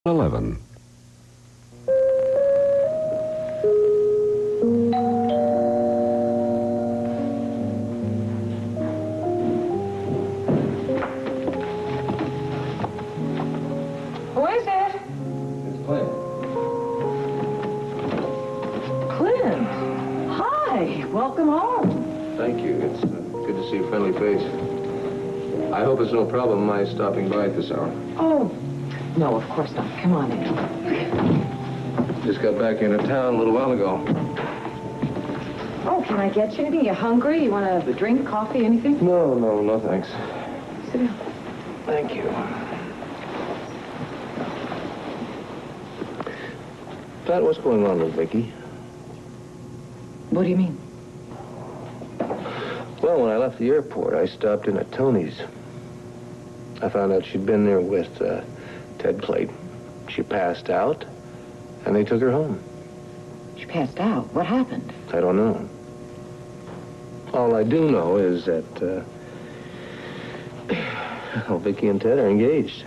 11. Who is it? It's Clint. Clint. Hi. Welcome home. Thank you. It's good to see a friendly face. I hope it's no problem my stopping by at this hour. Oh, no, of course not. Come on in. Just got back into town a little while ago. Oh, can I get you anything? You hungry? You want a drink, coffee, anything? No, thanks. Sit down. Thank you. Pat, what's going on with Vicky? What do you mean? Well, when I left the airport, I stopped in at Tony's. I found out she'd been there with Ted Clayton. She passed out, and they took her home. She passed out. What happened? I don't know. All I do know is that, well, Vicky and Ted are engaged.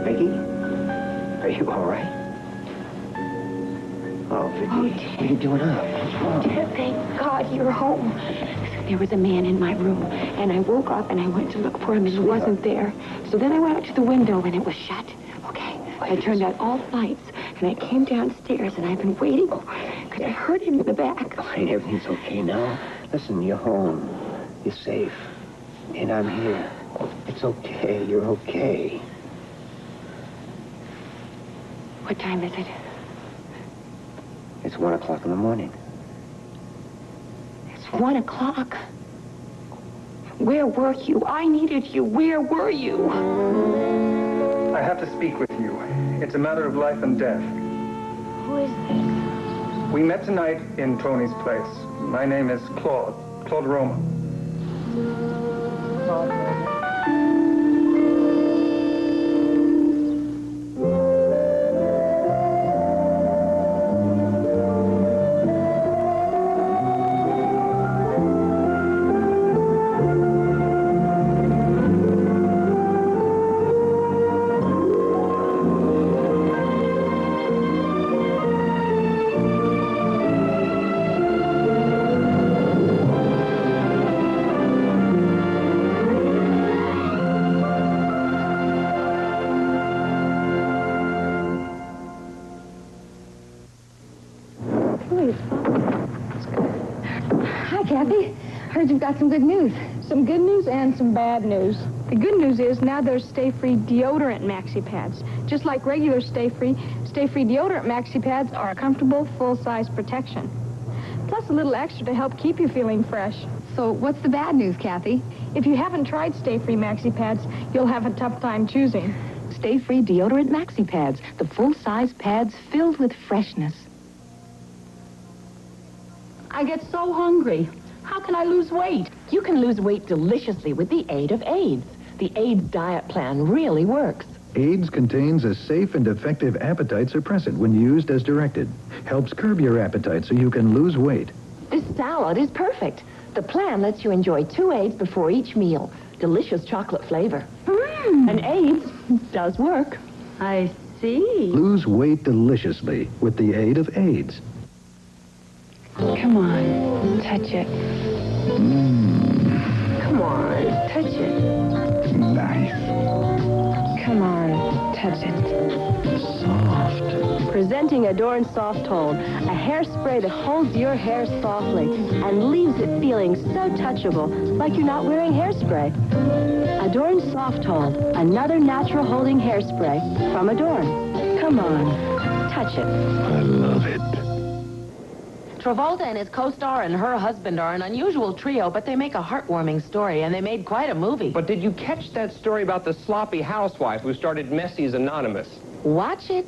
Vicky? Are you all right? Oh, Vicky. Oh, What are you doing up? Ted, thank God you're home. There was a man in my room, and I woke up and I went to look for him, and he wasn't there. So then I went out to the window, and it was shut. Okay. I turned out all the lights, and I came downstairs, and I've been waiting because I heard him in the back. Fine, everything's okay now. Listen, you're home. You're safe. And I'm here. It's okay. You're okay. What time is it? It's 1 o'clock in the morning. It's 1 o'clock. Where were you? I needed you. Where were you? I have to speak with you. It's a matter of life and death. Who is this? We met tonight in Tony's place. My name is Claude Roma. Hi, Kathy. Heard you've got some good news. Some good news and some bad news. The good news is now there's stay-free deodorant maxi pads. Just like regular stay-free deodorant maxi pads are a comfortable, full-size protection. Plus a little extra to help keep you feeling fresh. So what's the bad news, Kathy? If you haven't tried stay-free maxi pads, you'll have a tough time choosing. Stay-free deodorant maxi pads, the full-size pads filled with freshness. I get so hungry. How can I lose weight? You can lose weight deliciously with the aid of AIDS. The AIDS diet plan really works. AIDS contains a safe and effective appetite suppressant when used as directed. Helps curb your appetite so you can lose weight. This salad is perfect. The plan lets you enjoy 2 AIDS before each meal. Delicious chocolate flavor. And AIDS does work. I see. Lose weight deliciously with the aid of AIDS. Come on, touch it. Come on, touch it. Nice. Come on, touch it. Soft. Presenting Adorn Soft Hold, a hairspray that holds your hair softly and leaves it feeling so touchable, like you're not wearing hairspray. Adorn Soft Hold, another natural holding hairspray from Adorn. Come on, touch it. I love it. Travolta and his co-star and her husband are an unusual trio, but they make a heartwarming story, and they made quite a movie. But did you catch that story about the sloppy housewife who started Messi's Anonymous? Watch it.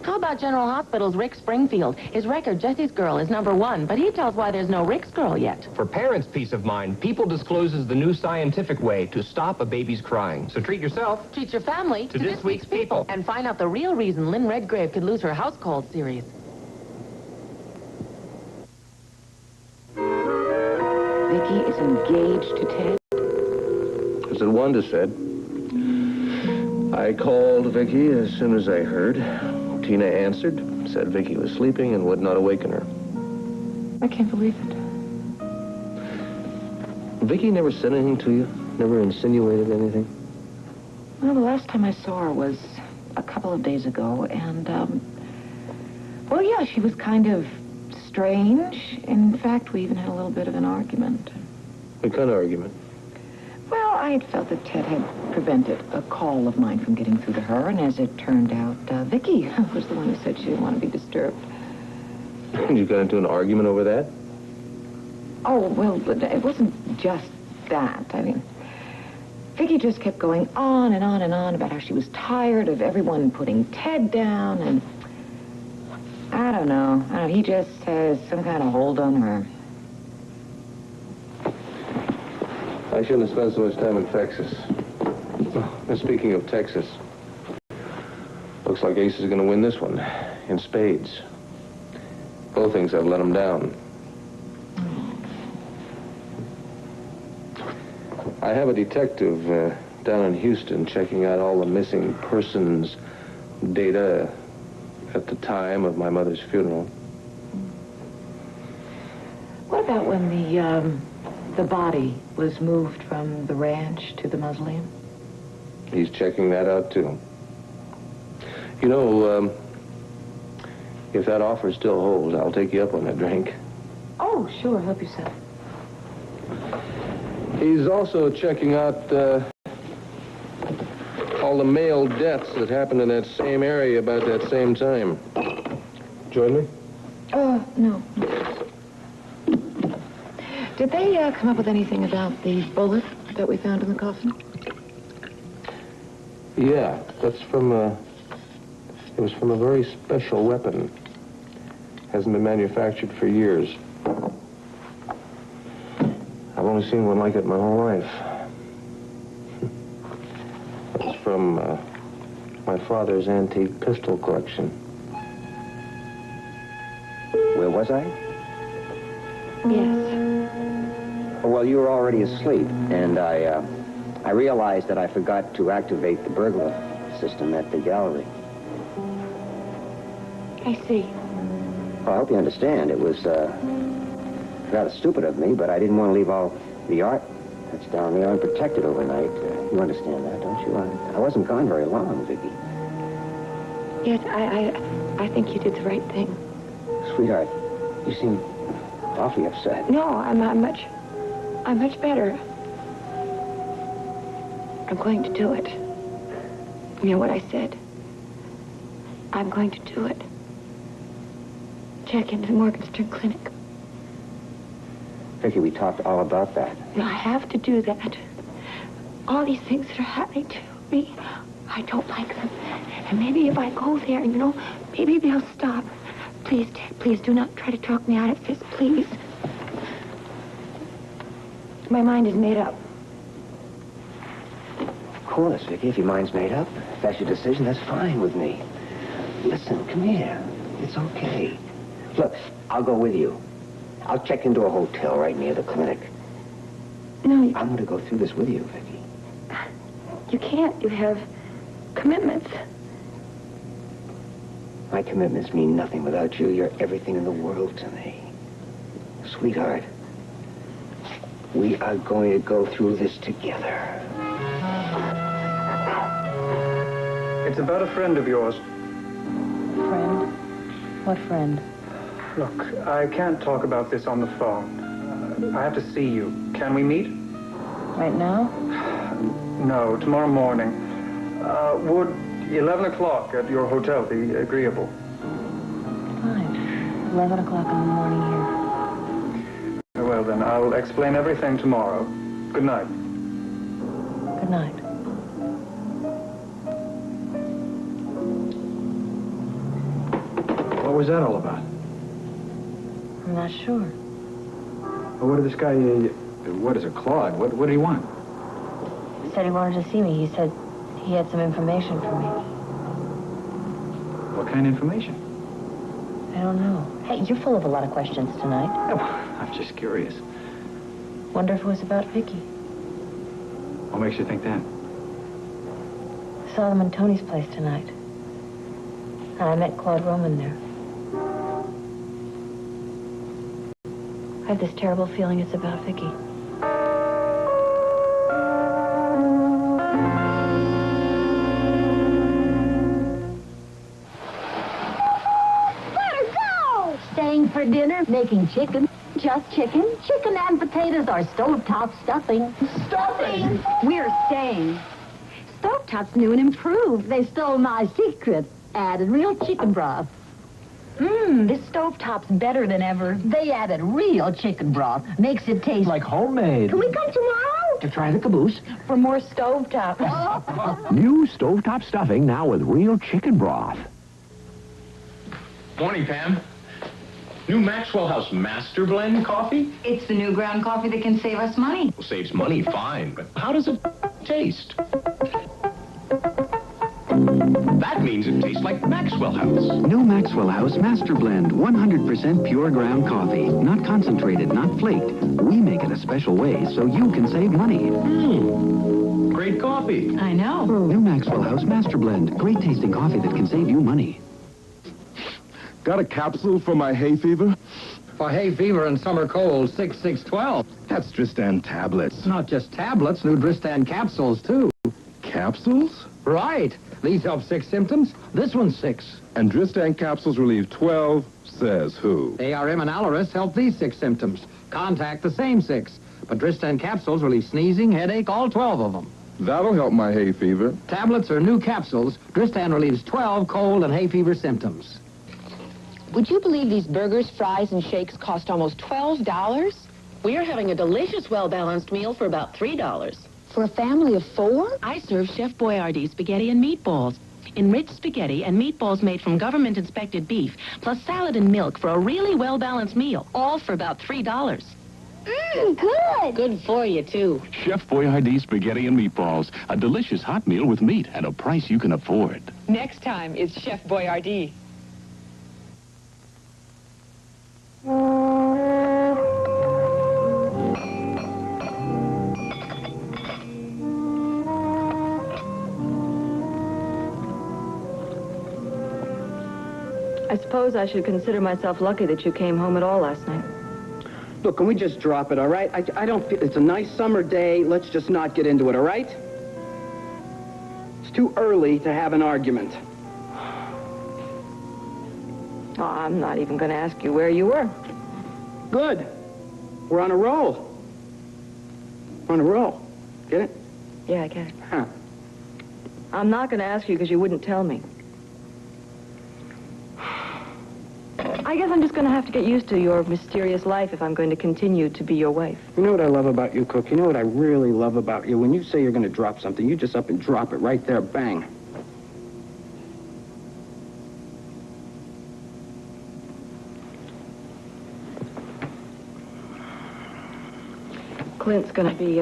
How about General Hospital's Rick Springfield? His record, Jesse's Girl, is #1, but he tells why there's no Rick's Girl yet. For parents' peace of mind, People discloses the new scientific way to stop a baby's crying. So treat yourself. Treat your family to this week's People. And find out the real reason Lynn Redgrave could lose her house cold series. Vicky is engaged to Ted. As Wanda said, I called Vicky as soon as I heard. Tina answered, said Vicky was sleeping and would not awaken her. I can't believe it. Vicky never said anything to you? Never insinuated anything? Well, the last time I saw her was a couple of days ago, and, well, yeah, she was kind of strange. In fact, we even had a little bit of an argument. What kind of argument? Well, I had felt that Ted had prevented a call of mine from getting through to her, and as it turned out, Vicky was the one who said she didn't want to be disturbed. You got into an argument over that? Oh, well, but it wasn't just that. I mean, Vicky just kept going on and on and on about how she was tired of everyone putting Ted down, and I don't know. He just has some kind of hold on her. I shouldn't have spent so much time in Texas. And speaking of Texas, looks like Ace is going to win this one in spades. Both things have let him down. I have a detective down in Houston checking out all the missing persons data at the time of my mother's funeral. What about when the body was moved from the ranch to the mausoleum? He's checking that out, too. You know, if that offer still holds, I'll take you up on a drink. Oh, sure. Help yourself. He's also checking out all the male deaths that happened in that same area about that same time. Join me? No. Did they come up with anything about the bullet that we found in the coffin? Yeah, that's from it was from a very special weapon. Hasn't been manufactured for years. I've only seen one like it my whole life. It's from my father's antique pistol collection. Where was I? Yes. Well, you were already asleep, and I realized that I forgot to activate the burglar system at the gallery. I see. Well, I hope you understand. It was rather stupid of me, but I didn't want to leave all the art that's down there unprotected overnight. You understand that, don't you? I wasn't gone very long, Vicky. Yes, I think you did the right thing. Sweetheart, you seem awfully upset. No, I'm much better. I'm going to do it. You know what I said? I'm going to do it. Check into the Morgenstern Clinic. Vicky, we talked all about that. No, I have to do that. All these things that are happening to me, I don't like them. And maybe if I go there, you know, maybe they'll stop. Please, Ted, please do not try to talk me out of this, please. My mind is made up. Of course, Vicky, if your mind's made up, if that's your decision, that's fine with me. Listen, come here. It's okay. Look, I'll go with you. I'll check into a hotel right near the clinic. No, I'm going to go through this with you, Vicky. You can't. You have commitments. My commitments mean nothing without you. You're everything in the world to me. Sweetheart, we are going to go through this together. It's about a friend of yours. Friend? What friend? Look, I can't talk about this on the phone. I have to see you. Can we meet? Right now? No, tomorrow morning. Would 11 o'clock at your hotel be agreeable? Fine. 11 o'clock in the morning here. Well, then, I'll explain everything tomorrow. Good night. Good night. What was that all about? I'm not sure. Well, what did this guy, what is it, Claude? What did he want? He said he wanted to see me. He said he had some information for me. What kind of information? I don't know. Hey, you're full of a lot of questions tonight. Oh, I'm just curious. Wonder if it was about Vicky. What makes you think that? I saw them in Tony's place tonight. And I met Claude Roman there. I have this terrible feeling it's about Vicky. Let her go! Staying for dinner, making chicken. Just chicken. Chicken and potatoes or stovetop stuffing. Stuffing? We're staying. Stovetop's new and improved. They stole my secret. Added real chicken broth. This stovetop's better than ever. They added real chicken broth. Makes it taste Like homemade. Can we come tomorrow? To try the caboose. For more stovetop. New stovetop stuffing now with real chicken broth. Morning, Pam. New Maxwell House Master Blend coffee? It's the new ground coffee that can save us money. Well, saves money, fine, but how does it taste? That means it tastes like Maxwell House. New Maxwell House Master Blend, 100% pure ground coffee. Not concentrated, not flaked. We make it a special way so you can save money. Great coffee. I know. New Maxwell House Master Blend, great tasting coffee that can save you money. Got a capsule for my hay fever? For hay fever and summer cold, 6612. That's Dristan tablets. Not just tablets, new Dristan capsules, too. Capsules? Right. These help 6 symptoms. This one's 6. And Dristan capsules relieve 12, says who? ARM and Allerus help these 6 symptoms. Contact the same 6. But Dristan capsules relieve sneezing, headache, all 12 of them. That'll help my hay fever. Tablets are new capsules. Dristan relieves 12 cold and hay fever symptoms. Would you believe these burgers, fries, and shakes cost almost $12? We're having a delicious, well-balanced meal for about $3. For a family of 4? I serve Chef Boyardee spaghetti and meatballs. Enriched spaghetti and meatballs made from government-inspected beef, plus salad and milk for a really well-balanced meal, all for about $3. Good. Good for you, too. Chef Boyardee spaghetti and meatballs. A delicious hot meal with meat at a price you can afford. Next time, it's Chef Boyardee. I suppose I should consider myself lucky that you came home at all last night. Look, can we just drop it, all right? I don't feel... It's a nice summer day. Let's just not get into it, all right? It's too early to have an argument. Oh, I'm not even going to ask you where you were. Good. We're on a roll. We're on a roll. Get it? Yeah, I get it. Huh. I'm not going to ask you because you wouldn't tell me. I guess I'm just going to have to get used to your mysterious life if I'm going to continue to be your wife. You know what I love about you, Cook? You know what I really love about you? When you say you're going to drop something, you just up and drop it right there, bang. Clint's going to be,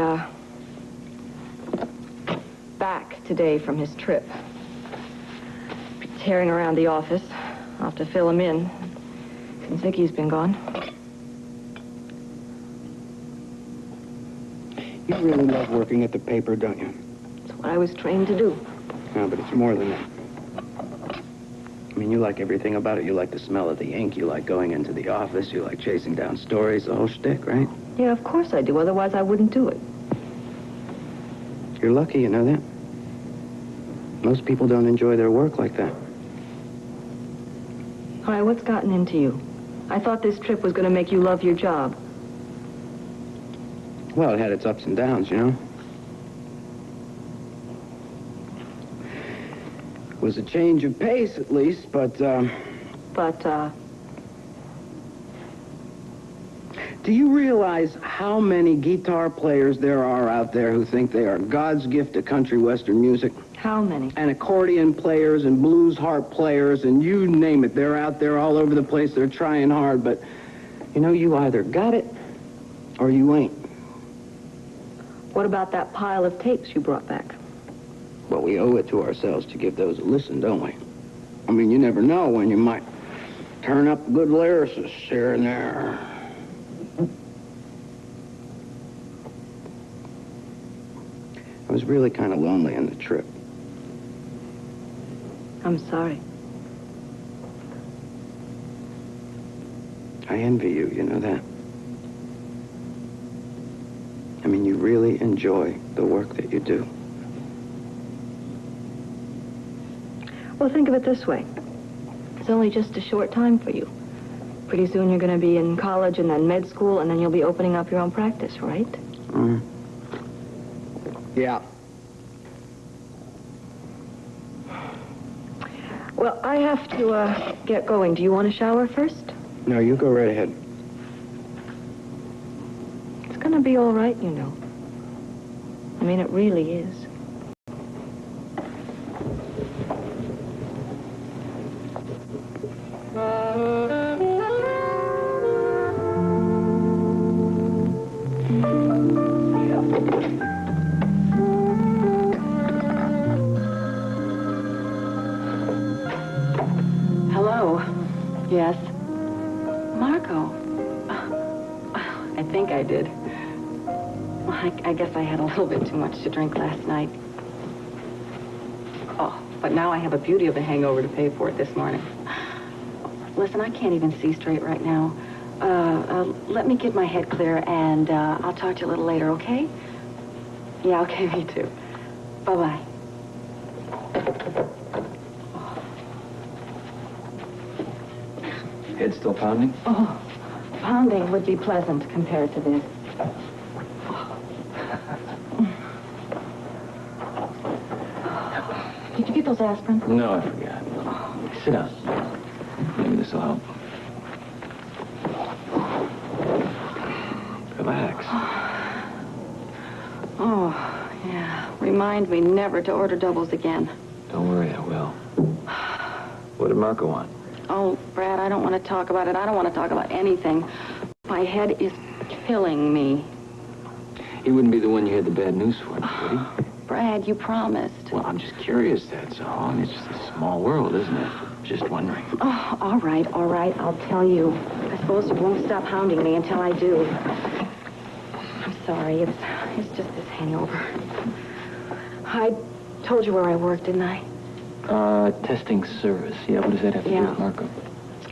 back today from his trip. Tearing around the office. I'll have to fill him in since Vicky's been gone. You really love working at the paper, don't you? It's what I was trained to do. No, but it's more than that. I mean, you like everything about it. You like the smell of the ink. You like going into the office. You like chasing down stories, the whole shtick, right? Yeah, of course I do. Otherwise, I wouldn't do it. You're lucky, you know that? Most people don't enjoy their work like that. All right, what's gotten into you? I thought this trip was going to make you love your job. Well, it had its ups and downs, you know? It was a change of pace, at least, but, do you realize how many guitar players there are out there who think they are God's gift to country western music? How many? And accordion players and blues harp players and you name it. They're out there all over the place. They're trying hard, but, you know, you either got it or you ain't. What about that pile of tapes you brought back? Well, we owe it to ourselves to give those a listen, don't we? I mean, you never know when you might turn up a good lyricist here and there. I was really kind of lonely on the trip. I'm sorry. I envy you, you know that? I mean, you really enjoy the work that you do. Well, think of it this way. It's only just a short time for you. Pretty soon you're going to be in college and then med school, and then you'll be opening up your own practice, right? Yeah. Well, I have to get going. Do you want to shower first? No, you go right ahead. It's going to be all right, you know. I mean, it really is. Hello. Yes. Marco. I think I did. Well, I guess I had a little bit too much to drink last night. Oh, but now I have a beauty of a hangover to pay for it this morning. Listen, I can't even see straight right now. Let me get my head clear, and I'll talk to you a little later, okay? Yeah, okay, me too. Bye-bye. Head still pounding? Oh, pounding would be pleasant compared to this. Did you get those aspirin? No, I forgot. Sit down. Maybe this will help. Relax. Oh, yeah. Remind me never to order doubles again. Don't worry, I will. What did Marco want? Oh, Brad, I don't want to talk about it. I don't want to talk about anything. My head is killing me. He wouldn't be the one you had the bad news for, would he? Brad, you promised. Well, I'm just curious, that's all. I mean, it's just a small world, isn't it? Just wondering. Oh, all right. I'll tell you. I suppose you won't stop hounding me until I do. I'm sorry. It's just this hangover. I told you where I worked, didn't I? Testing service. Yeah, what does that have to do with Marco?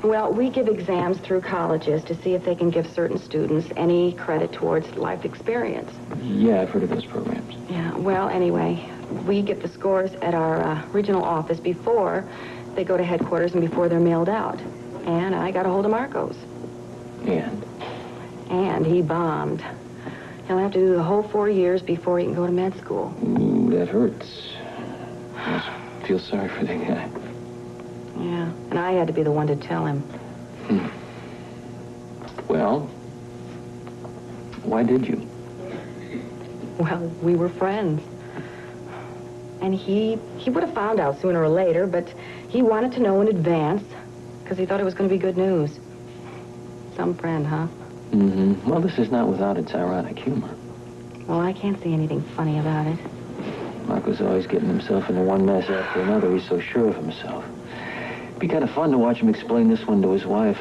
Well, we give exams through colleges to see if they can give certain students any credit towards life experience. Yeah, I've heard of those programs. Yeah, well, anyway, we get the scores at our regional office before they go to headquarters and before they're mailed out. And I got a hold of Marco's. And he bombed. He'll have to do the whole 4 years before he can go to med school. Ooh, that hurts. I feel sorry for that guy. Yeah, and I had to be the one to tell him. Well, why did you? Well, we were friends. And he would have found out sooner or later, but he wanted to know in advance because he thought it was going to be good news. Some friend, huh? Mm-hmm. Well, this is not without its ironic humor. Well, I can't see anything funny about it. Marco's always getting himself into one mess after another. He's so sure of himself. It'd be kind of fun to watch him explain this one to his wife.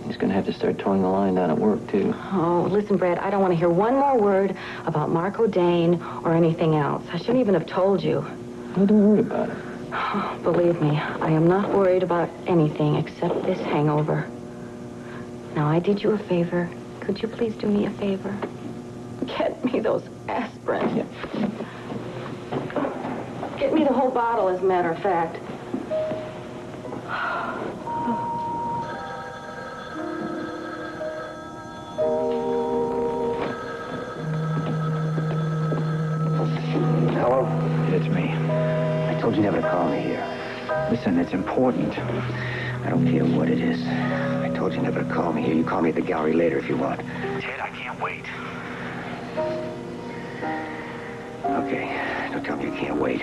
He's going to have to start towing the line down at work, too. Oh, listen, Brad, I don't want to hear one more word about Marco Dane or anything else. I shouldn't even have told you. Well, don't worry about it. Oh, believe me, I am not worried about anything except this hangover. Now, I did you a favor. Could you please do me a favor? Get me those aspirin. Yeah. Get me the whole bottle, as a matter of fact. Hello? It's me. I told you never to call me here. Listen, it's important. I don't care what it is. I told you never to call me here. You call me at the gallery later if you want. Ted, I can't wait. Okay. Don't tell me you can't wait.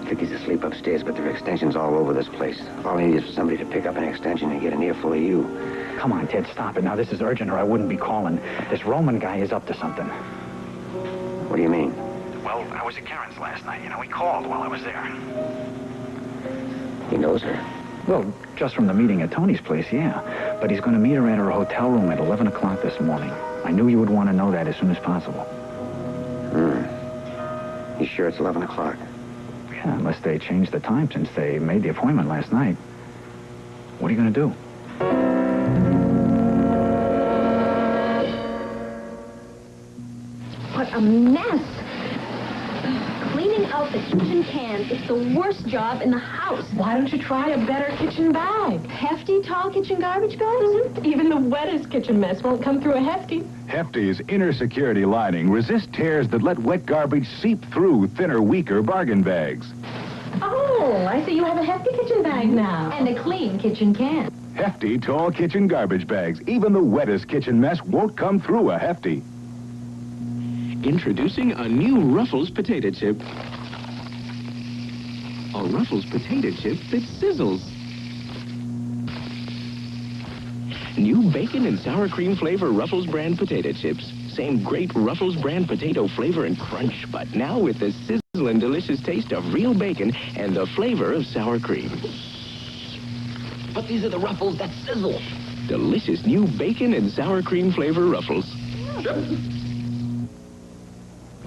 Vicky's asleep upstairs, but there are extensions all over this place. All I need is for somebody to pick up an extension and get an earful of you. Come on, Ted, stop it. Now, this is urgent, or I wouldn't be calling. This Roman guy is up to something. What do you mean? Well, I was at Karen's last night. You know, he called while I was there. He knows her. Well, just from the meeting at Tony's place, yeah. But he's going to meet her at her hotel room at 11 o'clock this morning. I knew you would want to know that as soon as possible. You sure it's 11 o'clock? Yeah, unless they changed the time since they made the appointment last night. What are you going to do? What a mess. Cleaning out the kitchen cans is the worst job in the house. Why don't you try a better kitchen bag? Hefty, tall kitchen garbage bags? Even the wettest kitchen mess won't come through a Hefty. Hefty's inner security lining resists tears that let wet garbage seep through thinner, weaker bargain bags. Oh, I see you have a Hefty kitchen bag now. And a clean kitchen can. Hefty tall kitchen garbage bags. Even the wettest kitchen mess won't come through a Hefty. Introducing a new Ruffles potato chip. A Ruffles potato chip that sizzles. New bacon and sour cream flavor Ruffles brand potato chips. Same great Ruffles brand potato flavor and crunch, but now with the sizzling delicious taste of real bacon and the flavor of sour cream. But these are the Ruffles that sizzle. Delicious new bacon and sour cream flavor Ruffles.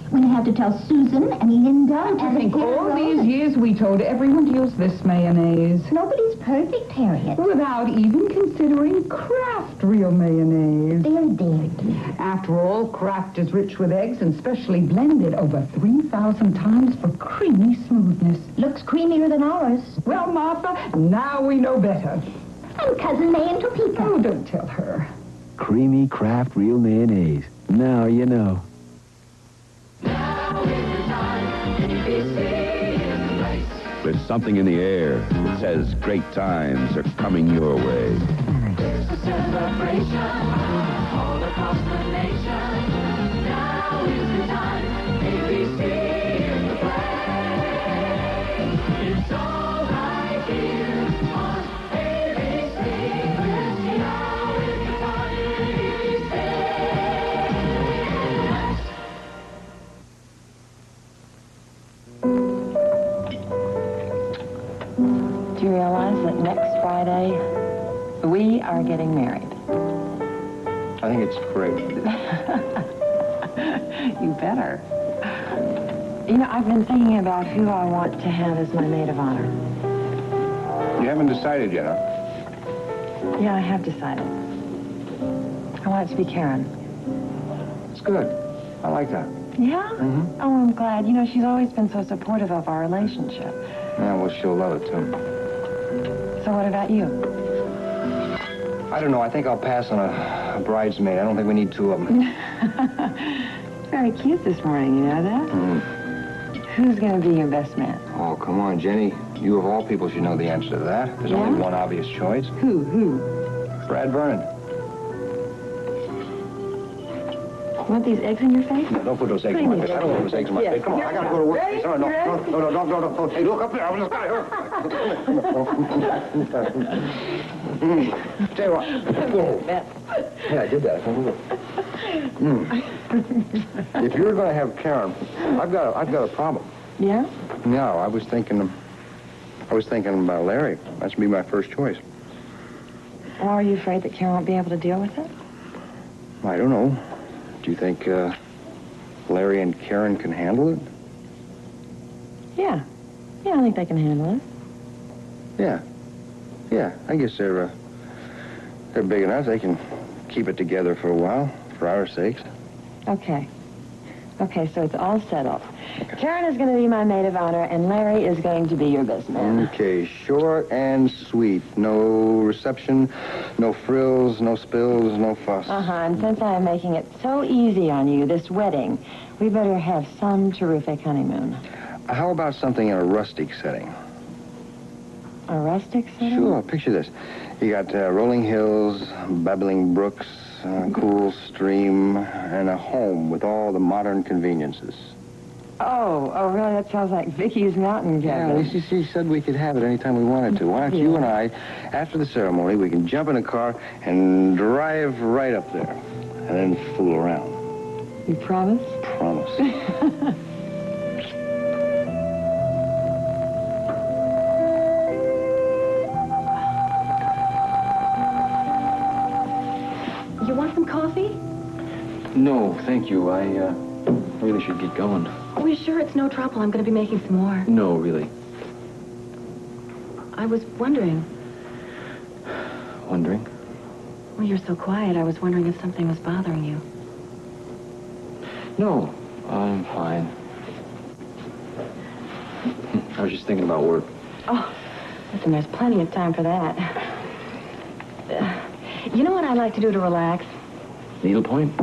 When I have to tell Susan and Linda and I think all these years we told everyone to use this mayonnaise. Nobody's perfect, Harriet. Without even considering Kraft real mayonnaise. They're dead. After all, Kraft is rich with eggs and specially blended over 3,000 times for creamy smoothness. Looks creamier than ours. Well, Martha, now we know better. I'm Cousin May in Topeka. Oh, don't tell her. Creamy Kraft real mayonnaise. Now you know. There's something in the air that says great times are coming your way. There's a celebration all across the nation. Now is the time, ABC in the play. It's all right here on ABC. Now is the time, Do you realize that next Friday, we are getting married? I think it's great. You better. You know, I've been thinking about who I want to have as my maid of honor. You haven't decided yet, huh? Yeah, I have decided. I want it to be Karen. It's good. I like that. Yeah? Mm-hmm. Oh, I'm glad. You know, she's always been so supportive of our relationship. Yeah, well, she'll love it, too. So what about you? I don't know. I think I'll pass on a bridesmaid. I don't think we need two of them. Very cute this morning, you know that? Who's going to be your best man? Oh, come on, Jenny. You of all people should know the answer to that. There's only one obvious choice. Who? Brad Vernon. Want these eggs in your face? No, don't put those eggs in my face. I don't want those eggs in my face. Come on, I gotta go to work. No. Hey, look up there. I was Tell you what. Yeah, I did that. I can't believe it. If you're going to have Karen, I've got a problem. Yeah? No, I was thinking about Larry. That should be my first choice. Well, are you afraid that Karen won't be able to deal with it? I don't know. Do you think Larry and Karen can handle it? Yeah. Yeah, I think they can handle it. Yeah. Yeah, I guess they're big enough. They can keep it together for a while, for our sakes. Okay. Okay, so it's all settled. Okay. Karen is going to be my maid of honor, and Larry is going to be your best man. Okay, short and sweet. No reception, no frills, no spills, no fuss. And since I am making it so easy on you, this wedding, we better have some terrific honeymoon. How about something in a rustic setting? A rustic setting? Sure, picture this. You got rolling hills, babbling brooks, cool stream, and a home with all the modern conveniences. Oh, really? That sounds like Vicky's mountain cabin. Yeah, she said we could have it anytime we wanted to. Why don't you and I, after the ceremony, we can jump in a car and drive right up there, and then fool around. You promise? Promise. You want some coffee? No, thank you. I really should get going. Are you sure it's no trouble? I'm going to be making some more. No, really. I was wondering. Wondering? Well, you're so quiet. I was wondering if something was bothering you. No, I'm fine. I was just thinking about work. Oh, listen, there's plenty of time for that. You know what I like to do to relax? Needlepoint?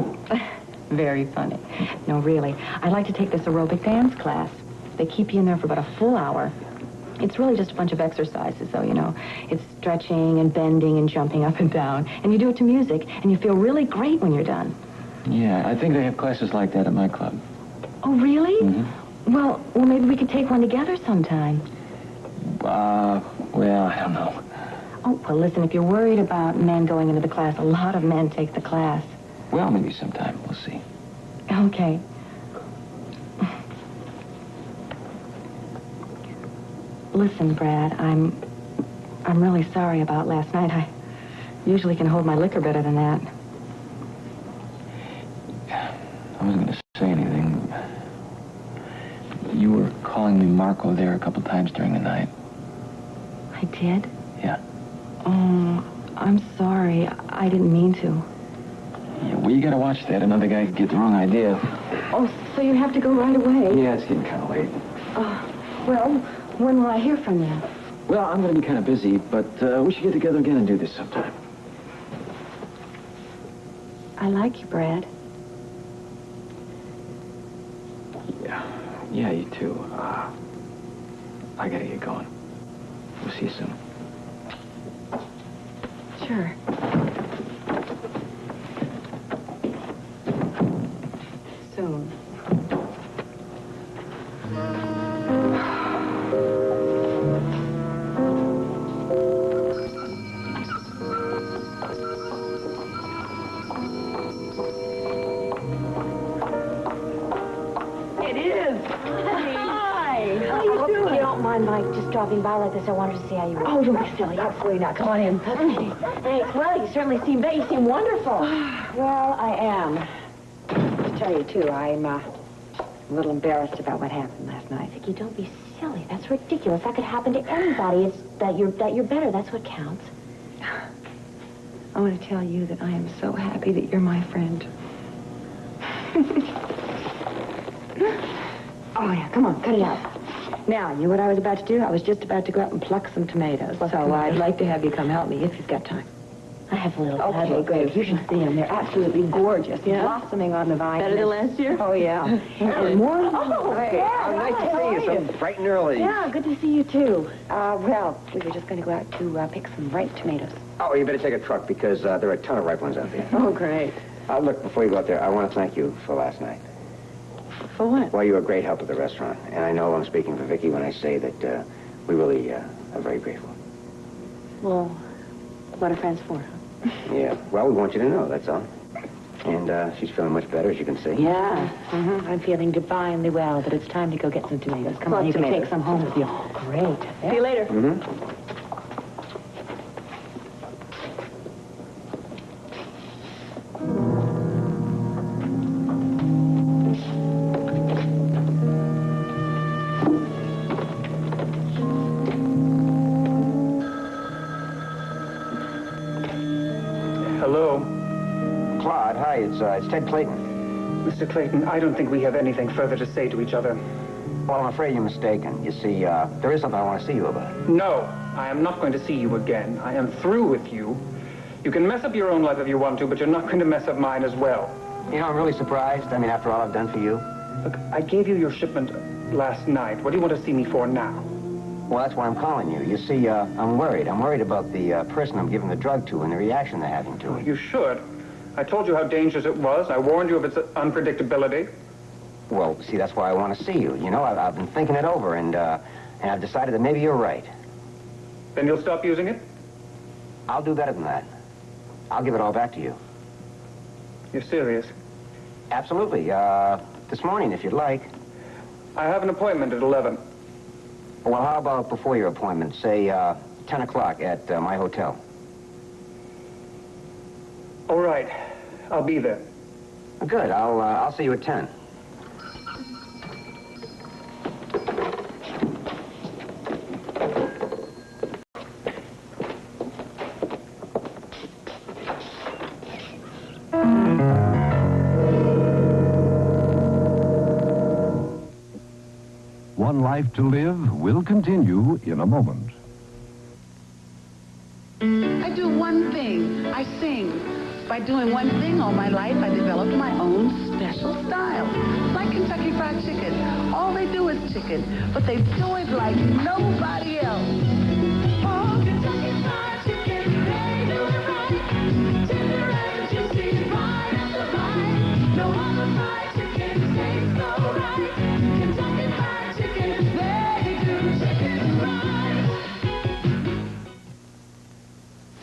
Very funny. No, really. I like to take this aerobic dance class. They keep you in there for about a full hour. It's really just a bunch of exercises, though, you know. It's stretching and bending and jumping up and down. And you do it to music, and you feel really great when you're done. Yeah, I think they have classes like that at my club. Oh, really? Mm-hmm. Well, maybe we could take one together sometime. Well, I don't know. Oh, well, listen, if you're worried about men going into the class, a lot of men take the class. Well, maybe sometime. We'll see. Okay. Listen, Brad, I'm really sorry about last night. I usually can hold my liquor better than that. I wasn't going to say anything. You were calling me Marco there a couple times during the night. I did? Yeah. Oh, I'm sorry. I didn't mean to. Yeah, well, you got to watch that. Another guy could get the wrong idea. Oh, so you have to go right away? Yeah, it's getting kind of late. Well, when will I hear from you? Well, I'm going to be kind of busy, but we should get together again and do this sometime. I like you, Brad. Yeah, you too. I got to get going. We'll see you soon. Sure. Soon. Dropping by like this, I wanted to see how you were. Oh, don't be silly. Absolutely not. Come on in. Thanks. Well, you certainly seem better. You seem wonderful. Well, I am. To tell you, too, I'm a little embarrassed about what happened last night. Vicky, don't be silly. That's ridiculous. That could happen to anybody. It's that you're better. That's what counts. I want to tell you that I am so happy that you're my friend. Oh, yeah. Come on, cut it out. Now, you know what I was about to do? I was just about to go out and pluck some tomatoes. So I'd like to have you come help me if you've got time. I have a little. Okay, great. You should see them. They're absolutely gorgeous. Yeah? Blossoming on the vine. Better than last year? Oh, yeah. And more. Oh, Hey, nice to see you. So bright and early. Yeah, good to see you, too. Well, we were just going to go out to pick some ripe tomatoes. Oh, you better take a truck because there are a ton of ripe ones out there. Oh, great. Look, before you go out there, I want to thank you for last night. For what? Well, you were a great help at the restaurant. And I know I'm speaking for Vicky when I say that we really are very grateful. Well, what are friends for? Yeah, well, we want you to know, that's all. And she's feeling much better, as you can see. Yeah. Mm-hmm. I'm feeling divinely well, but it's time to go get some tomatoes. Come on, you can take some home with you. Oh, great. See you later. Mm-hmm. It's Ted Clayton. Mr. Clayton, I don't think we have anything further to say to each other. Well, I'm afraid you're mistaken. You see, there is something I want to see you about. No, I am not going to see you again. I am through with you. You can mess up your own life if you want to, but you're not going to mess up mine as well. You know, I'm really surprised. I mean, after all I've done for you. Look, I gave you your shipment last night. What do you want to see me for now? Well, that's why I'm calling you. You see, I'm worried. I'm worried about the person I'm giving the drug to and the reaction they're having to it. You should. I told you how dangerous it was. I warned you of its unpredictability. Well, see, that's why I want to see you. You know, I've been thinking it over, and I've decided that maybe you're right. Then you'll stop using it? I'll do better than that. I'll give it all back to you. You're serious? Absolutely. This morning, if you'd like. I have an appointment at 11. Well, how about before your appointment? Say, 10 o'clock at my hotel. All right. I'll be there. Good. I'll see you at 10. One Life to Live will continue in a moment. I do one thing. I sing. By doing one thing all my life, I developed my own special style. Like Kentucky Fried Chicken. All they do is chicken, but they do it like nobody else. Oh, Kentucky Fried Chicken, they do it right. Tender and juicy, right at the bite. No other fried chicken tastes so right. Kentucky Fried Chicken, they do chicken right.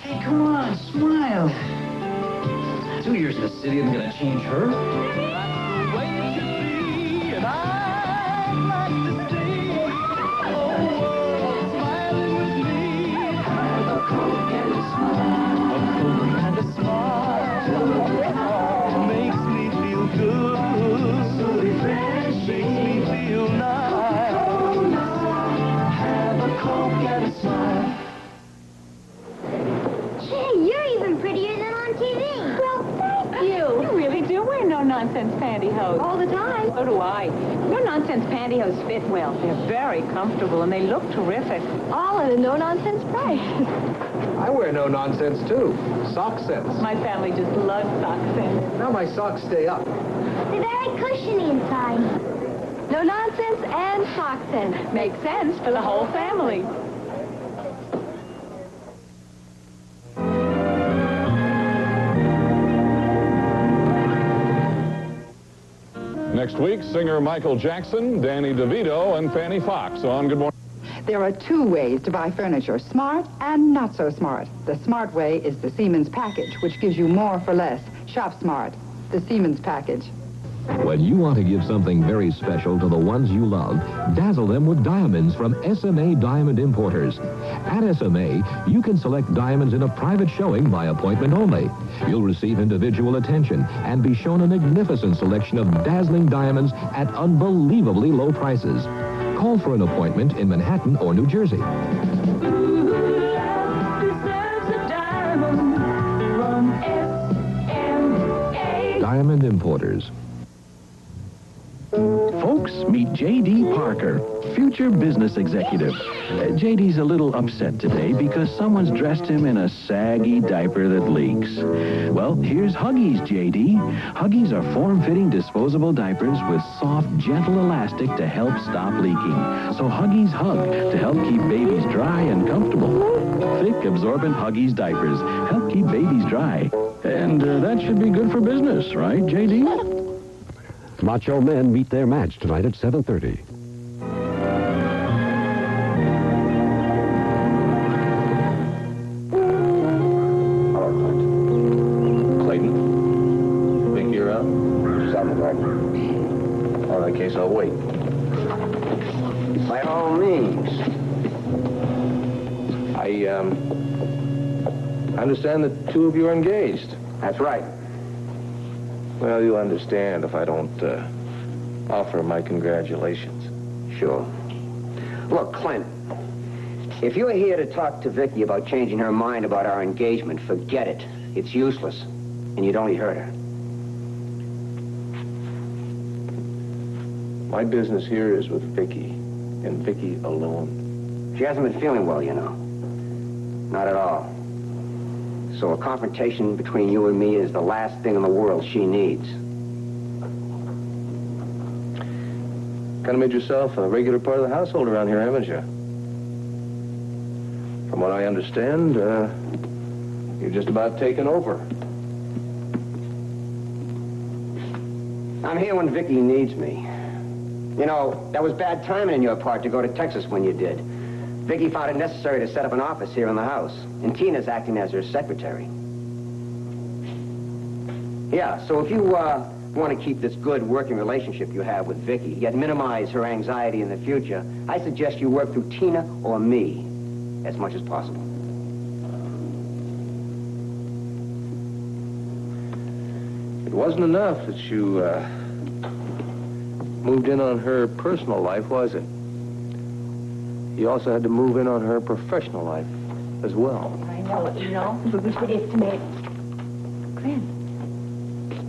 Hey, come on, smile. 2 years in the city isn't gonna change her. Makes me feel good, so refreshing, makes me feel nice. Have a Coke and a smile. Gee, you're even prettier than on TV. Well, thank you. You really do wear no-nonsense pantyhose. All the time. So do I. No-nonsense pantyhose fit well. They're very comfortable, and they look terrific. All at a no-nonsense price. I wear no nonsense, too. Sock sense. My family just loves sock sense. Now my socks stay up. They're very cushiony inside. No nonsense and sock sense. Makes sense for the whole family. Next week, singer Michael Jackson, Danny DeVito, and Fanny Fox on Good Morning. There are two ways to buy furniture, smart and not so smart. The smart way is the Siemens package, which gives you more for less. Shop smart, the Siemens package. When you want to give something very special to the ones you love, dazzle them with diamonds from SMA Diamond Importers. At SMA, you can select diamonds in a private showing by appointment only. You'll receive individual attention and be shown a magnificent selection of dazzling diamonds at unbelievably low prices. Call for an appointment in Manhattan or New Jersey. Diamond Importers. Folks, meet J.D. Parker, future business executive. J.D.'s a little upset today because someone's dressed him in a saggy diaper that leaks. Well, here's Huggies, J.D. Huggies are form-fitting disposable diapers with soft, gentle elastic to help stop leaking. So Huggies hug to help keep babies dry and comfortable. Thick, absorbent Huggies diapers help keep babies dry. And that should be good for business, right, J.D.? Macho Men meet their match tonight at 7:30. Hello, Clint. Clayton? Think you're out? Just out in the garden. Well, in that case, I'll wait. By all means. I understand that two of you are engaged. That's right. Well, you'll understand if I don't offer my congratulations. Sure. Look, Clint, if you're here to talk to Vicky about changing her mind about our engagement, forget it. It's useless, and you'd only hurt her. My business here is with Vicky, and Vicky alone. She hasn't been feeling well, you know. Not at all. So a confrontation between you and me is the last thing in the world she needs. Kind of made yourself a regular part of the household around here, haven't you? From what I understand, you're just about taken over. I'm here when Vicky needs me. You know, that was bad timing on your part to go to Texas when you did. Vicky found it necessary to set up an office here in the house, and Tina's acting as her secretary. Yeah, so if you want to keep this good working relationship you have with Vicky, yet minimize her anxiety in the future, I suggest you work through Tina or me as much as possible. It wasn't enough that you moved in on her personal life, was it? You also had to move in on her professional life as well. I know it, you know. But we should estimate. Clint.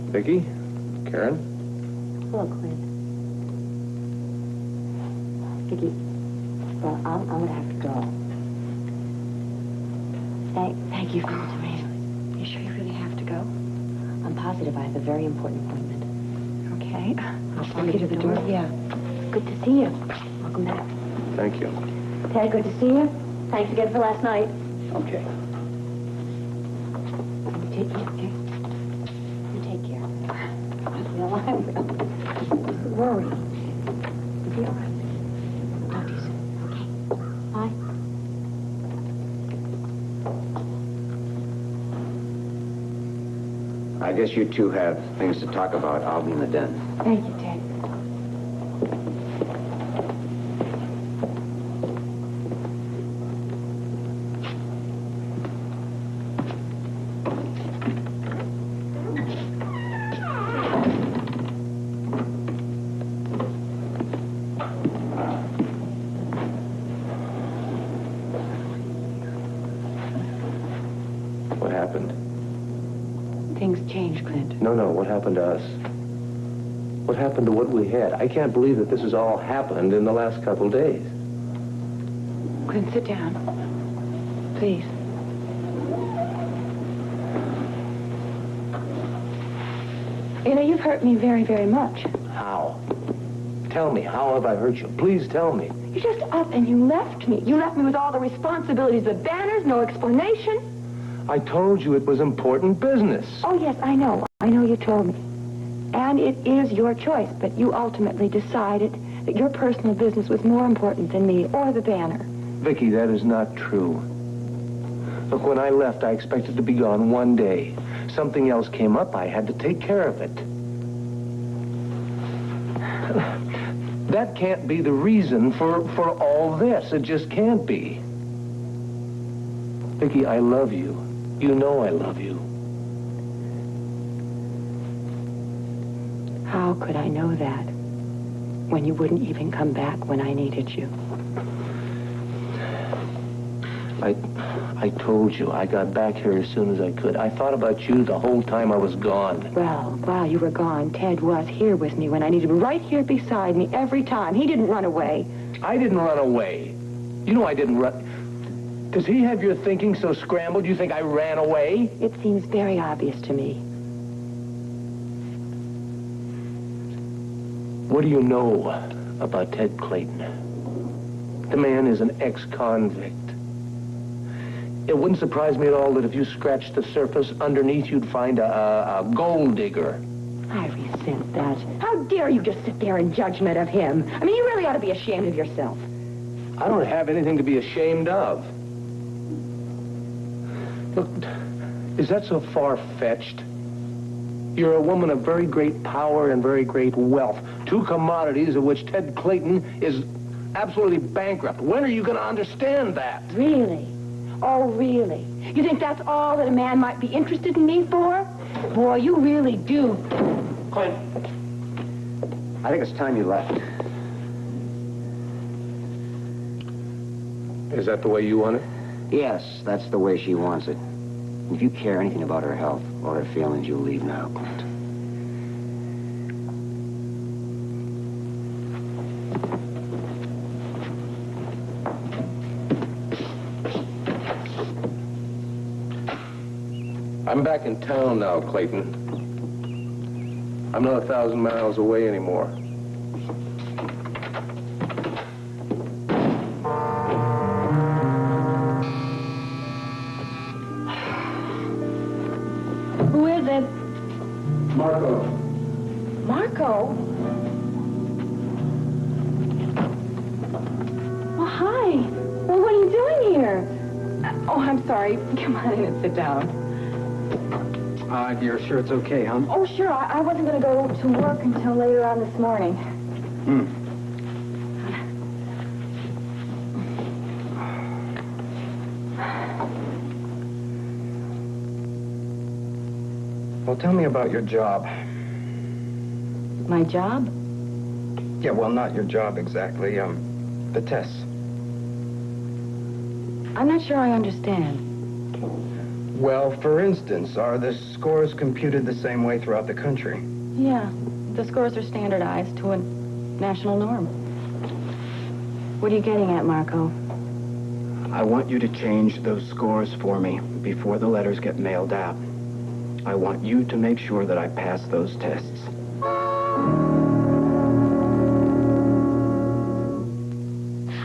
Vicky? Karen? Hello, Clint. Vicky, well, I'm going to have to go. Thank you for the tomato. You sure you really have to go? I'm positive I have a very important appointment. Okay. I'll walk you to the door. Yeah. Good to see you. Welcome back. Thank you. Ted, good to see you. Thanks again for last night. Okay. You take care, okay? You take care. Well, I will. Don't worry. You'll be all right. I'll talk to you soon. Okay. Bye. I guess you two have things to talk about. I'll be in the den. Thank you, Ted. What happened? Things changed, Clint. No, what happened to us? What happened to what we had? I can't believe that this has all happened in the last couple days. Clint, sit down. Please. You know, you've hurt me very, very much. How? Tell me, how have I hurt you? Please tell me. You just up and you left me. You left me with all the responsibilities, the banners, no explanation. I told you it was important business. Oh, yes, I know. I know you told me. And it is your choice, but you ultimately decided that your personal business was more important than me or the banner. Vicky, that is not true. Look, when I left, I expected to be gone one day. Something else came up. I had to take care of it. That can't be the reason for all this. It just can't be. Vicky, I love you. You know I love you. How could I know that when you wouldn't even come back when I needed you? I told you, I got back here as soon as I could. I thought about you the whole time I was gone. Well, while you were gone, Ted was here with me when I needed him, right here beside me every time. He didn't run away. I didn't run away. You know I didn't run. Does he have your thinking so scrambled you think I ran away? It seems very obvious to me. What do you know about Ted Clayton? The man is an ex-convict. It wouldn't surprise me at all that if you scratched the surface, underneath you'd find a gold digger. I resent that. How dare you just sit there in judgment of him? I mean, you really ought to be ashamed of yourself. I don't have anything to be ashamed of. Look, is that so far-fetched? You're a woman of very great power and very great wealth. Two commodities of which Ted Clayton is absolutely bankrupt. When are you going to understand that? Really? Oh, really? You think that's all that a man might be interested in me for? Boy, you really do. Clint. I think it's time you left. Is that the way you want it? Yes, that's the way she wants it. If you care anything about her health or her feelings, you'll leave now, Clint. I'm back in town now, Clayton. I'm not 1,000 miles away anymore. Who is it? Marco. Marco? hi. Well, what are you doing here? Oh, I'm sorry. Come on in and sit down. You're sure it's okay, huh? Oh, sure. I wasn't going to go to work until later on this morning. Well, tell me about your job. My job? Yeah, well, not your job exactly. The tests. I'm not sure I understand. Well, for instance, are the scores computed the same way throughout the country? Yeah, the scores are standardized to a national norm. What are you getting at, Marco? I want you to change those scores for me before the letters get mailed out. I want you to make sure that I pass those tests.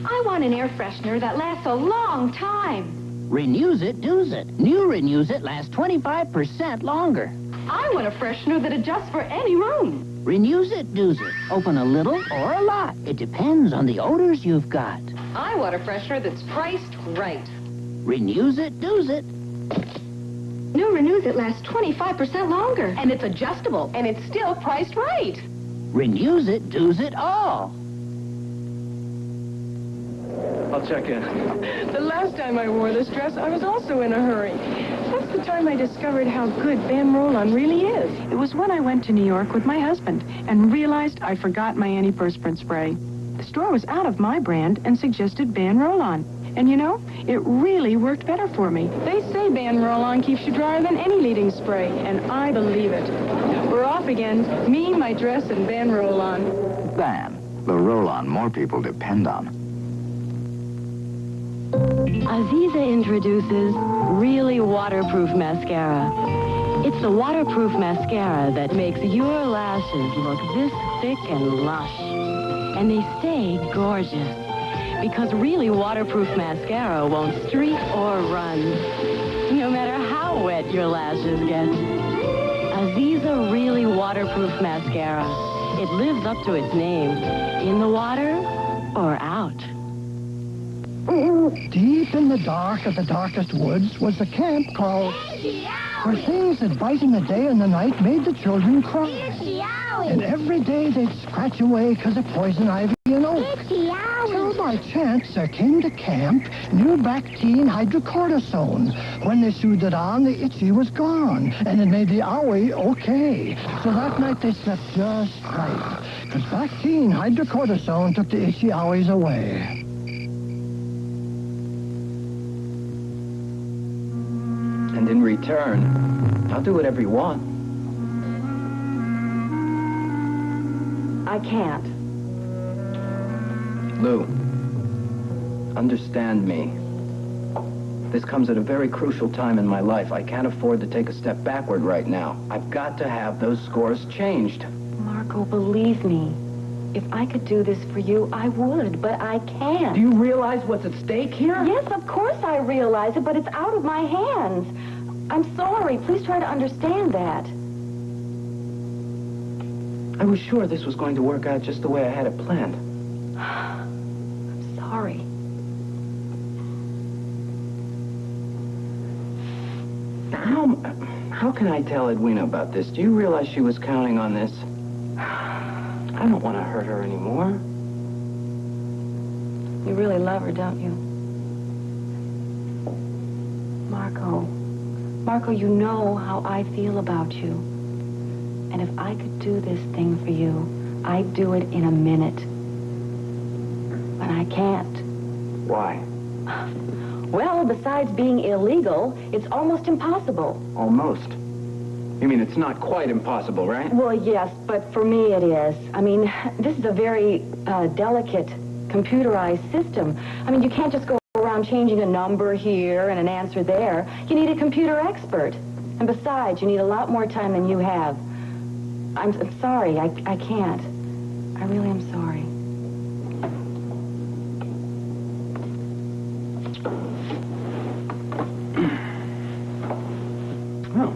I want an air freshener that lasts a long time. Renews it, does it. New Renews It lasts 25% longer. I want a freshener that adjusts for any room. Renews it, does it. Open a little or a lot. It depends on the odors you've got. I want a freshener that's priced right. Renews it, does it. New Renews It lasts 25% longer. And it's adjustable. And it's still priced right. Renews it, does it all. I'll check in. The last time I wore this dress, I was also in a hurry. That's the time I discovered how good Van Roll-On really is. It was when I went to New York with my husband and realized I forgot my antiperspirant spray. The store was out of my brand and suggested Van Roll-On. And you know, it really worked better for me. They say Van Roll-On keeps you drier than any leading spray, and I believe it. We're off again, me, my dress, and Van Roll-On. Van, the roll-on more people depend on. Aziza introduces Really Waterproof Mascara. It's the waterproof mascara that makes your lashes look this thick and lush. And they stay gorgeous. Because Really Waterproof Mascara won't streak or run, no matter how wet your lashes get. Aziza Really Waterproof Mascara. It lives up to its name. In the water or out. Deep in the dark of the darkest woods was a camp called... where things that bite in the day and the night made the children cry. And every day they'd scratch away because of poison ivy and oak. Till by chance there came to camp new Bactine hydrocortisone. When they sewed it on, the itchy was gone, and it made the owie okay. So that night they slept just right, because Bactine hydrocortisone took the itchy owies away. And in return, I'll do whatever you want. I can't. Lou, understand me. This comes at a very crucial time in my life. I can't afford to take a step backward right now. I've got to have those scores changed. Marco, believe me. If I could do this for you, I would, but I can't. Do you realize what's at stake here? Yes, of course I realize it, but it's out of my hands. I'm sorry. Please try to understand that. I was sure this was going to work out just the way I had it planned. I'm sorry. Now, how can I tell Edwina about this? Do you realize she was counting on this? I don't want to hurt her anymore. You really love her, don't you? Marco, you know how I feel about you. And if I could do this thing for you, I'd do it in a minute. But I can't. Why? Well, besides being illegal, it's almost impossible. Almost. You mean it's not quite impossible, right? Well, yes, but for me it is. I mean, this is a very delicate, computerized system. I mean, you can't just go around changing a number here and an answer there. You need a computer expert. And besides, you need a lot more time than you have. I'm sorry, I can't. I really am sorry. Well,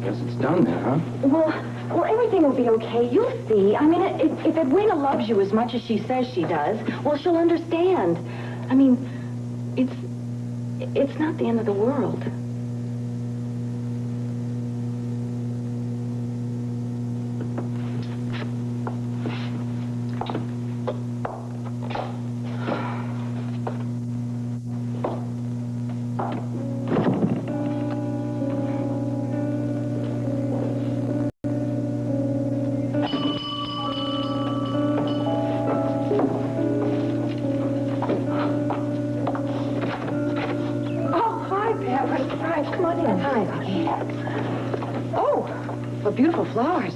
guess it's done then, huh? Well, Well, everything will be okay. You'll see. I mean, if Edwina loves you as much as she says she does, well, she'll understand. I mean, it's not the end of the world. Beautiful flowers.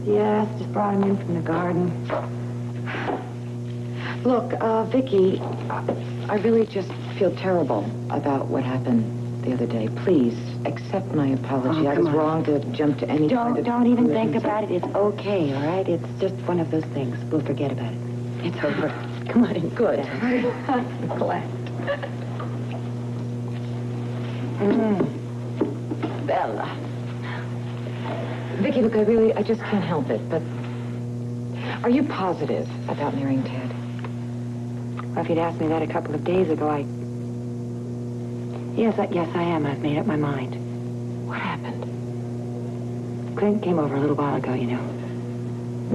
Yes, just brought them in from the garden. Look, Vicki, I really just feel terrible about what happened the other day. Please, accept my apology. I was wrong to jump to any kind of... Don't even think about it. It's okay, all right? It's just one of those things. We'll forget about it. It's over. Come on in. Good. I'm glad. Bella. Vicki, look, I just can't help it, but are you positive about marrying Ted? Well, if you'd asked me that a couple of days ago, Yes, I am. I've made up my mind. What happened? Clint came over a little while ago, you know.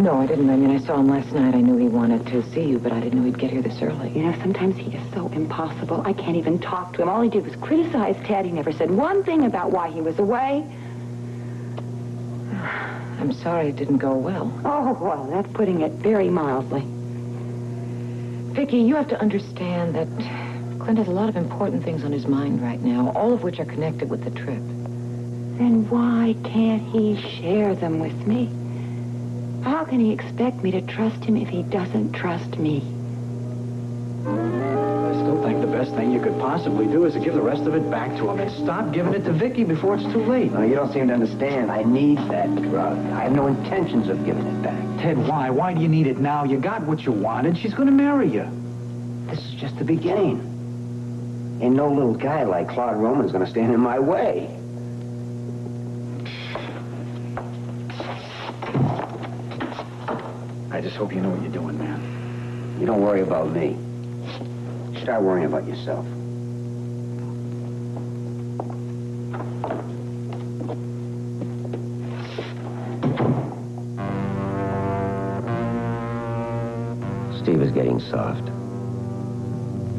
No, I didn't. I mean, I saw him last night. I knew he wanted to see you, but I didn't know he'd get here this early. You know, sometimes he is so impossible. I can't even talk to him. All he did was criticize Ted. He never said one thing about why he was away. I'm sorry it didn't go well. Oh, well, that's putting it very mildly. Vicki, you have to understand that Clint has a lot of important things on his mind right now, all of which are connected with the trip. Then why can't he share them with me? How can he expect me to trust him if he doesn't trust me? I still think the best thing you could possibly do is to give the rest of it back to him and stop giving it to Vicki before it's too late. No, you don't seem to understand. I need that drug. I have no intentions of giving it back. Ted, why? Why do you need it now? You got what you wanted. She's going to marry you. This is just the beginning. Ain't no little guy like Claude Roman's going to stand in my way. I just hope you know what you're doing, man. You don't worry about me. Start worrying about yourself. Steve is getting soft.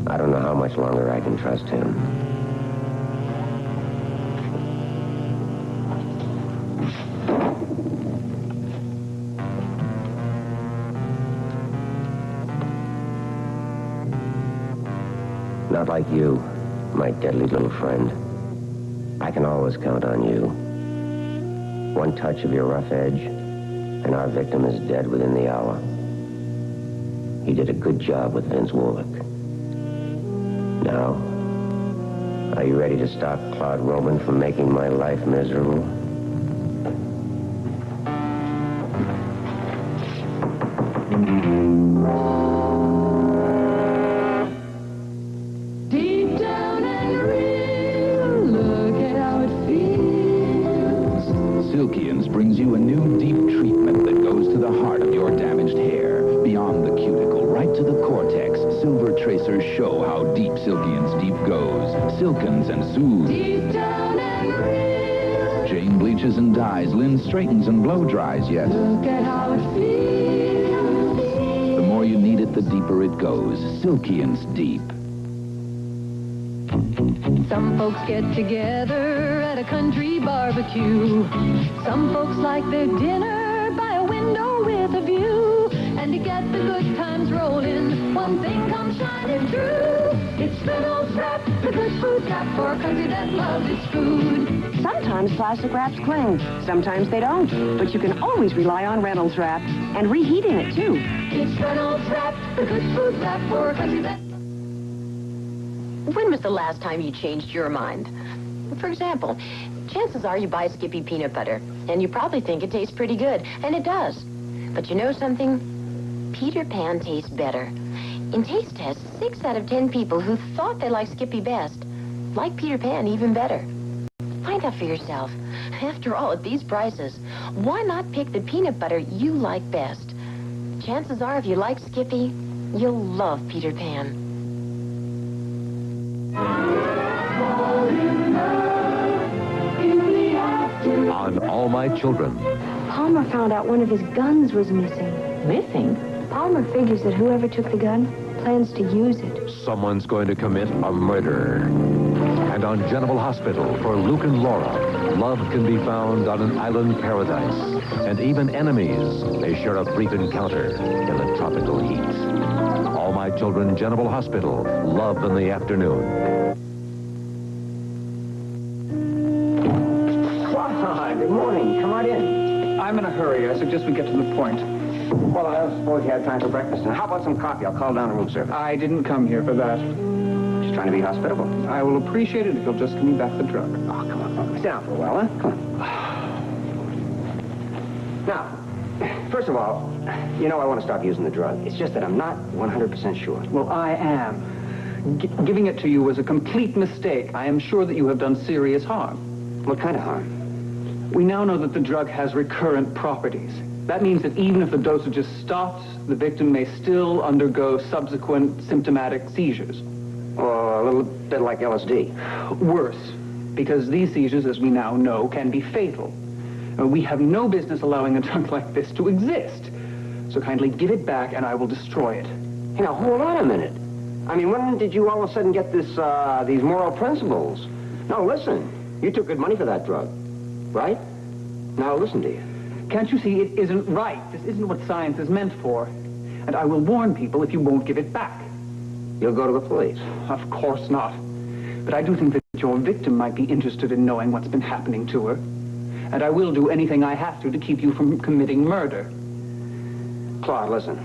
I don't know how much longer I can trust him. Not like you, my deadly little friend. I can always count on you. One touch of your rough edge, and our victim is dead within the hour. You did a good job with Vince Warwick. Now, are you ready to stop Claude Roman from making my life miserable? Deep down and real, look at how it feels. Silkians brings you a new deep treatment that goes to the heart of your damaged hair, beyond the cuticle, right to the cortex. Silver tracers show how deep Silkians deep goes. Silkens and soothes. Deep down and real, Jane bleaches and dyes. Lynn straightens and blow dries. Yet look at how it feels. the more you need it, the deeper it goes. Silkians Deep. Some folks get together at a country barbecue. Some folks like their dinner by a window with a view. And to get the good times rolling, one thing comes shining through. It's Reynolds Wrap, the good food wrap for a country that loves its food. Sometimes plastic wraps cling. Sometimes they don't. But you can always rely on Reynolds Wrap. And reheating it, too. It's Reynolds Wrap, the good food wrap for a country that... When was the last time you changed your mind? For example, chances are you buy Skippy peanut butter, and you probably think it tastes pretty good, and it does. But you know something? Peter Pan tastes better. In taste tests, 6 out of 10 people who thought they liked Skippy best like Peter Pan even better. Find out for yourself. After all, at these prices, why not pick the peanut butter you like best? Chances are, if you like Skippy, you'll love Peter Pan. On All My Children. Palmer found out one of his guns was missing. Missing? Palmer figures that whoever took the gun plans to use it. Someone's going to commit a murder. And on General Hospital, for Luke and Laura, love can be found on an island paradise. And even enemies may share a brief encounter in the tropical heat. All My Children, General Hospital, love in the afternoon. Hi, good morning. Come right in. I'm in a hurry. I suggest we get to the point. Well, I don't suppose you had time for breakfast. And how about some coffee? I'll call down the room service. I didn't come here for that. Just trying to be hospitable. I will appreciate it if you'll just give me back the drug. Oh, come on. Sit down for a while, huh? Come on. Now, first of all, you know I want to stop using the drug. It's just that I'm not 100% sure. Well, I am. Giving it to you was a complete mistake. I am sure that you have done serious harm. What kind of harm? We now know that the drug has recurrent properties. That means that even if the dosage is stopped, the victim may still undergo subsequent symptomatic seizures. Or a little bit like LSD. Worse, because these seizures, as we now know, can be fatal. We have no business allowing a drug like this to exist. So kindly give it back and I will destroy it. Hey, now, hold on a minute. I mean, when did you all of a sudden get these moral principles? No, listen. You took good money for that drug, right? Now, listen to you. Can't you see it isn't right? This isn't what science is meant for. And I will warn people if you won't give it back. You'll go to the police? Of course not. But I do think that your victim might be interested in knowing what's been happening to her. And I will do anything I have to keep you from committing murder. Claude, listen.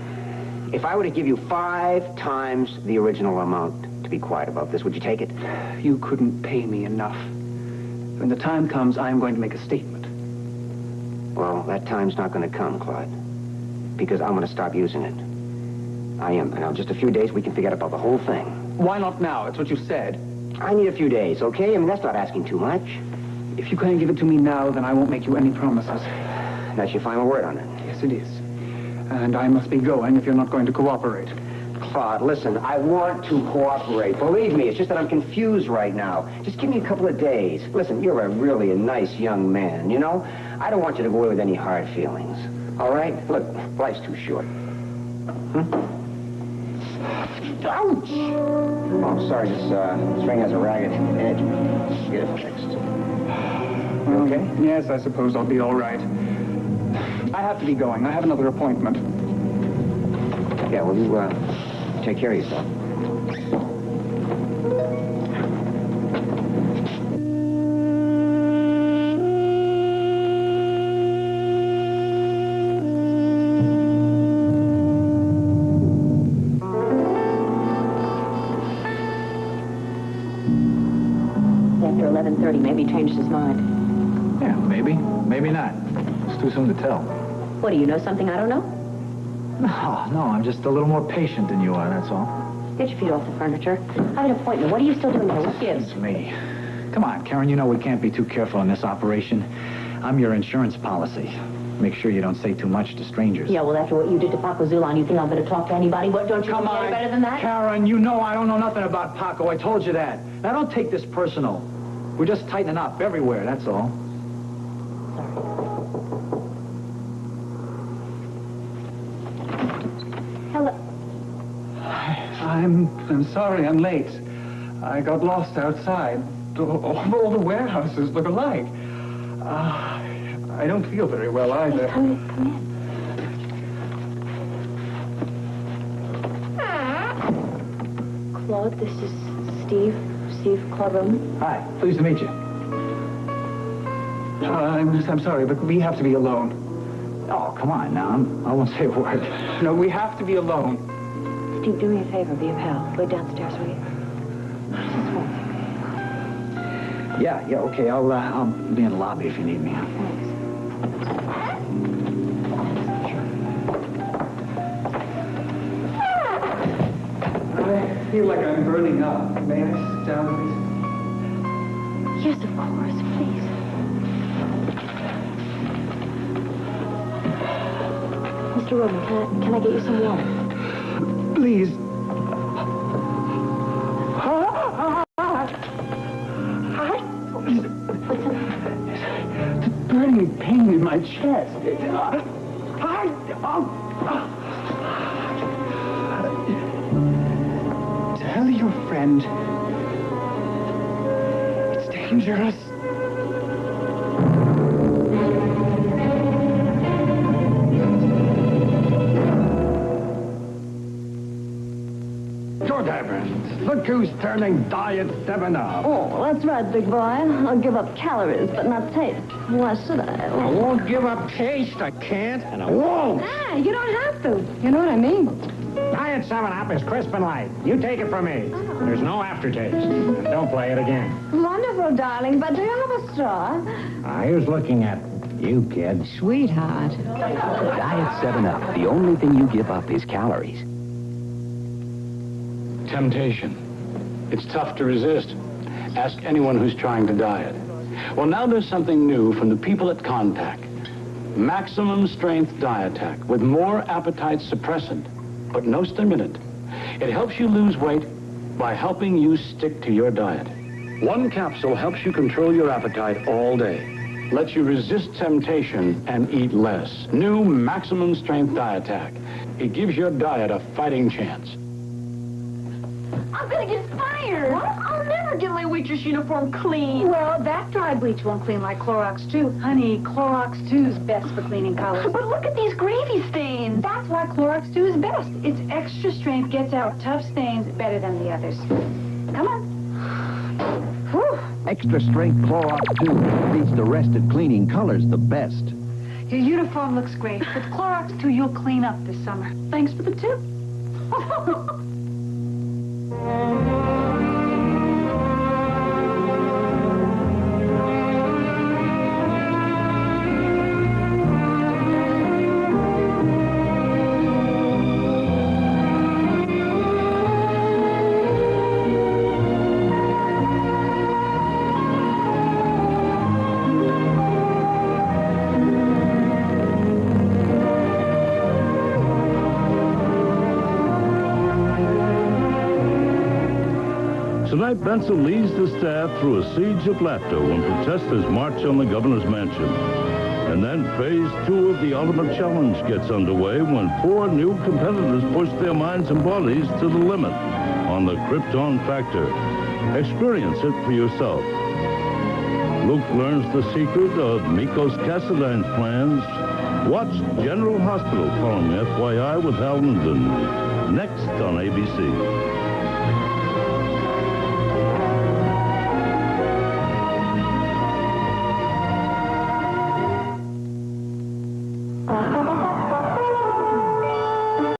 If I were to give you 5 times the original amount to be quiet about this, would you take it? You couldn't pay me enough. When the time comes, I'm going to make a statement. Well, that time's not going to come, Claude. Because I'm going to stop using it. I am. And in just a few days, we can forget about the whole thing. Why not now? It's what you said. I need a few days, okay? I mean, that's not asking too much. If you can't give it to me now, then I won't make you any promises. That's your final word on it. Yes, it is. And I must be going if you're not going to cooperate. Claude, listen, I want to cooperate. Believe me, it's just that I'm confused right now. Just give me a couple of days. Listen, you're really a nice young man, you know? I don't want you to go away with any hard feelings. All right? Look, life's too short. Ouch! Oh, sorry, this string has a ragged edge. Get it fixed. You okay? Yes, I suppose I'll be all right. I have to be going. I have another appointment. Yeah, well, you, take care of yourself. After 11:30, maybe he changed his mind. Yeah, maybe. Maybe not. It's too soon to tell. What, do you know something I don't know? No, I'm just a little more patient than you are, that's all. Get your feet off the furniture. I have an appointment. What are you still doing here? What gives? It's me. Come on, Karen, you know we can't be too careful in this operation. I'm your insurance policy. Make sure you don't say too much to strangers. Yeah, well, after what you did to Paco Zulan, you think I'm going to talk to anybody? What, don't you Come think on, better than that? Karen, you know I don't know nothing about Paco. I told you that. Now, don't take this personal. We're just tightening up everywhere, that's all. Hello. I'm sorry I'm late. I got lost outside. All the warehouses look alike. I don't feel very well either. Come in. Claude, this is Steve. Steve Clubroom. Hi, pleased to meet you. I'm sorry, but we have to be alone. Oh, come on now. I won't say a word. No, we have to be alone. Steve, do me a favor. Be a pal. Wait downstairs, will you? Yeah, okay. I'll be in the lobby if you need me. I feel like I'm burning up. May I sit down, Yes, of course. Please. Mr. Rubin, can I get you some water? Please. The burning pain in my chest. Tell your friend it's dangerous. Good heavens, look who's turning Diet 7 up. Oh, that's right, big boy. I'll give up calories, but not taste. Why should I? I won't give up taste, I can't, and I won't. Ah, you don't have to. You know what I mean? Diet 7-Up is crisp and light. You take it from me. There's no aftertaste. And don't play it again. Wonderful, darling, but do you have a straw? Who's looking at you, kid? Sweetheart. Diet 7-Up. The only thing you give up is calories. Temptation. It's tough to resist. Ask anyone who's trying to diet. Well, now there's something new from the people at Contact. Maximum strength Dietac with more appetite suppressant, but no stimulant. It helps you lose weight by helping you stick to your diet. One capsule helps you control your appetite all day. Lets you resist temptation and eat less. New Maximum Strength Dietac. It gives your diet a fighting chance. I'm gonna get fired. What? I'll never get my waitress uniform clean. Well, that dry bleach won't clean like Clorox 2. Honey, Clorox 2's best for cleaning colors. But look at these gravy stains. That's why Clorox 2 is best. Its extra strength gets out tough stains better than the others. Come on. Whew. Extra strength Clorox 2 beats the rest at cleaning colors the best. Your uniform looks great. With Clorox 2, you'll clean up this summer. Thanks for the tip. Tonight, Benson leads the staff through a siege of laughter when protesters march on the governor's mansion. And then phase 2 of the ultimate challenge gets underway when 4 new competitors push their minds and bodies to the limit on the Krypton Factor. Experience it for yourself. Luke learns the secret of Mikos Cassidyne's plans. Watch General Hospital following FYI with Hal Linden. Next on ABC.